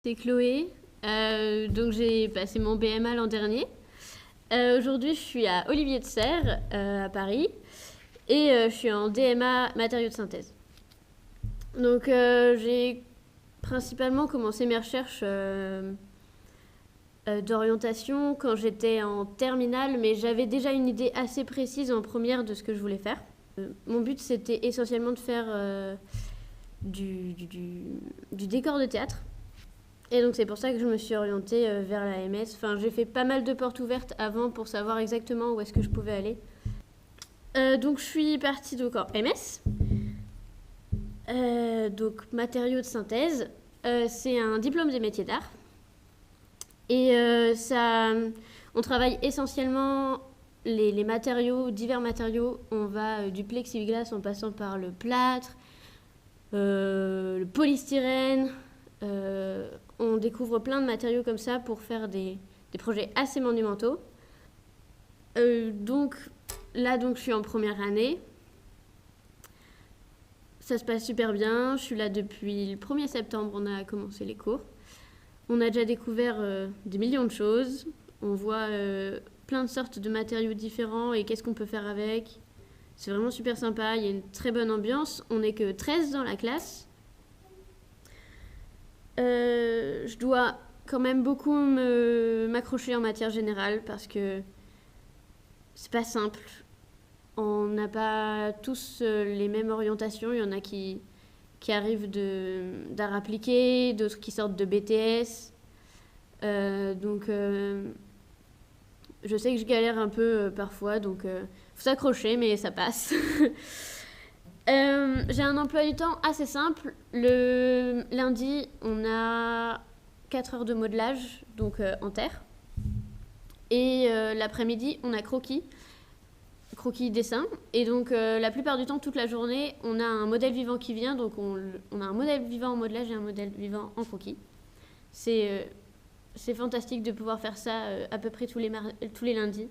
C'est Chloé. Donc j'ai passé mon BMA l'an dernier. Aujourd'hui, je suis à Olivier de Serres, à Paris, et je suis en DMA matériaux de synthèse. Donc j'ai principalement commencé mes recherches d'orientation quand j'étais en terminale, mais j'avais déjà une idée assez précise en première de ce que je voulais faire. Mon but, c'était essentiellement de faire du décor de théâtre. Et donc c'est pour ça que je me suis orientée vers la MS. Enfin, j'ai fait pas mal de portes ouvertes avant pour savoir exactement où est-ce que je pouvais aller. Donc je suis partie donc en MS. Donc matériaux de synthèse. C'est un diplôme des métiers d'art. Et on travaille essentiellement les matériaux, divers matériaux. On va du plexiglas en passant par le plâtre, le polystyrène. On découvre plein de matériaux comme ça pour faire des projets assez monumentaux. Donc je suis en première année. Ça se passe super bien. Je suis là depuis le 1er septembre, on a commencé les cours. On a déjà découvert des millions de choses. On voit plein de sortes de matériaux différents et qu'est-ce qu'on peut faire avec. C'est vraiment super sympa. Il y a une très bonne ambiance. On n'est que 13 dans la classe. Je dois quand même beaucoup m'accrocher en matière générale parce que c'est pas simple. On n'a pas tous les mêmes orientations. Il y en a qui arrivent d'art appliqué, d'autres qui sortent de BTS. Donc je sais que je galère un peu parfois, donc faut s'accrocher, mais ça passe. J'ai un emploi du temps assez simple. Le lundi, on a 4 heures de modelage, donc en terre. Et l'après-midi, on a croquis dessin. Et donc la plupart du temps, toute la journée, on a un modèle vivant qui vient. Donc on a un modèle vivant en modelage et un modèle vivant en croquis. C'est fantastique de pouvoir faire ça à peu près tous les lundis.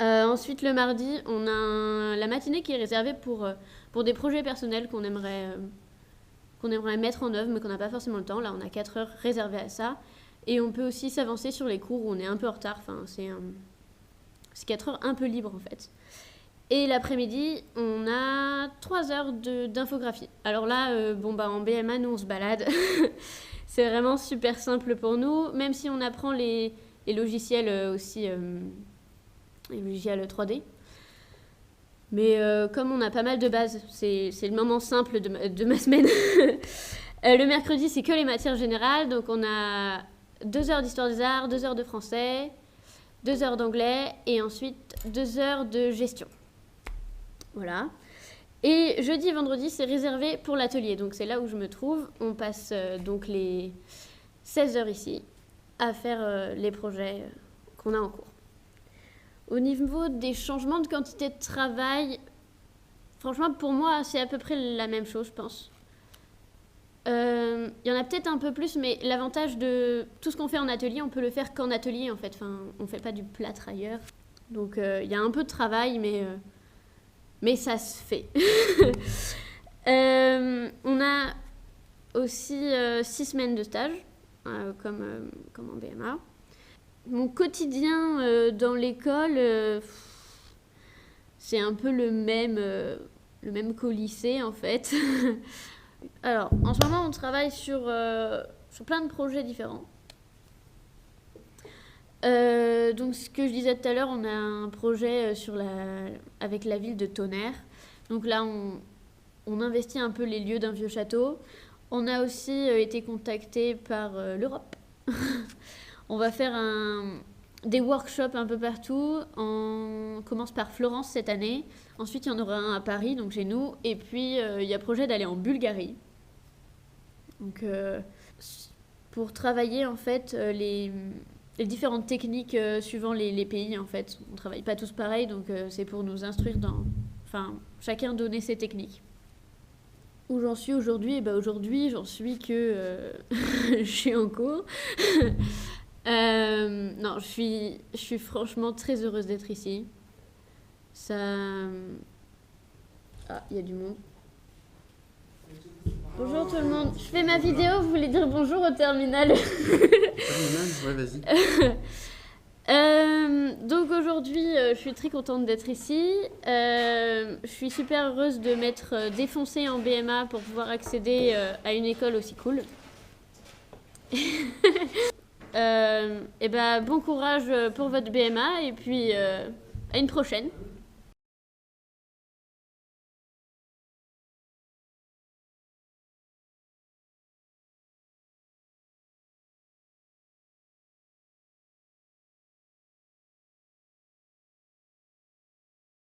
Ensuite, le mardi, on a la matinée qui est réservée pour des projets personnels qu'on aimerait mettre en œuvre, mais qu'on n'a pas forcément le temps. Là, on a 4 heures réservées à ça. Et on peut aussi s'avancer sur les cours où on est un peu en retard. Enfin, c'est 4 heures un peu libres, en fait. Et l'après-midi, on a 3 heures d'infographie. Alors là, en BMA, nous, on se balade. C'est vraiment super simple pour nous, même si on apprend les logiciels aussi... les logiciels 3D. Mais comme on a pas mal de bases, c'est le moment simple de ma semaine. Le mercredi, c'est que les matières générales. Donc on a 2 heures d'histoire des arts, 2 heures de français, 2 heures d'anglais et ensuite 2 heures de gestion. Voilà. Et jeudi et vendredi, c'est réservé pour l'atelier. Donc c'est là où je me trouve. On passe donc les 16 heures ici à faire les projets qu'on a en cours. Au niveau des changements de quantité de travail, franchement, pour moi, c'est à peu près la même chose, je pense. Il y en a peut-être un peu plus, mais l'avantage de tout ce qu'on fait en atelier, on peut le faire qu'en atelier, en fait. Enfin, on ne fait pas du plâtre ailleurs. Donc, il y a un peu de travail, mais ça se fait. On a aussi 6 semaines de stage, comme en BMA. Mon quotidien dans l'école, c'est un peu le même qu'au lycée, en fait. Alors, en ce moment, on travaille sur plein de projets différents. Donc, ce que je disais tout à l'heure, on a un projet avec la ville de Tonnerre. Donc là, on investit un peu les lieux d'un vieux château. On a aussi été contacté par l'Europe. On va faire des workshops un peu partout. On commence par Florence cette année. Ensuite, il y en aura un à Paris, donc chez nous. Et puis, il y a projet d'aller en Bulgarie. Donc, pour travailler, en fait, les différentes techniques suivant les pays, en fait. On ne travaille pas tous pareil, donc c'est pour nous instruire chacun donner ses techniques. Où j'en suis aujourd'hui? Aujourd'hui, j'en suis que je suis en cours. Non, je suis franchement très heureuse d'être ici. Ça... Ah, il y a du monde. Bonjour tout le monde. Je fais ma vidéo, vous voulez dire bonjour au terminal? Terminal, ouais, vas-y. Donc aujourd'hui, je suis très contente d'être ici. Je suis super heureuse de m'être défoncée en BMA pour pouvoir accéder à une école aussi cool. Et ben, bon courage pour votre BMA et puis à une prochaine.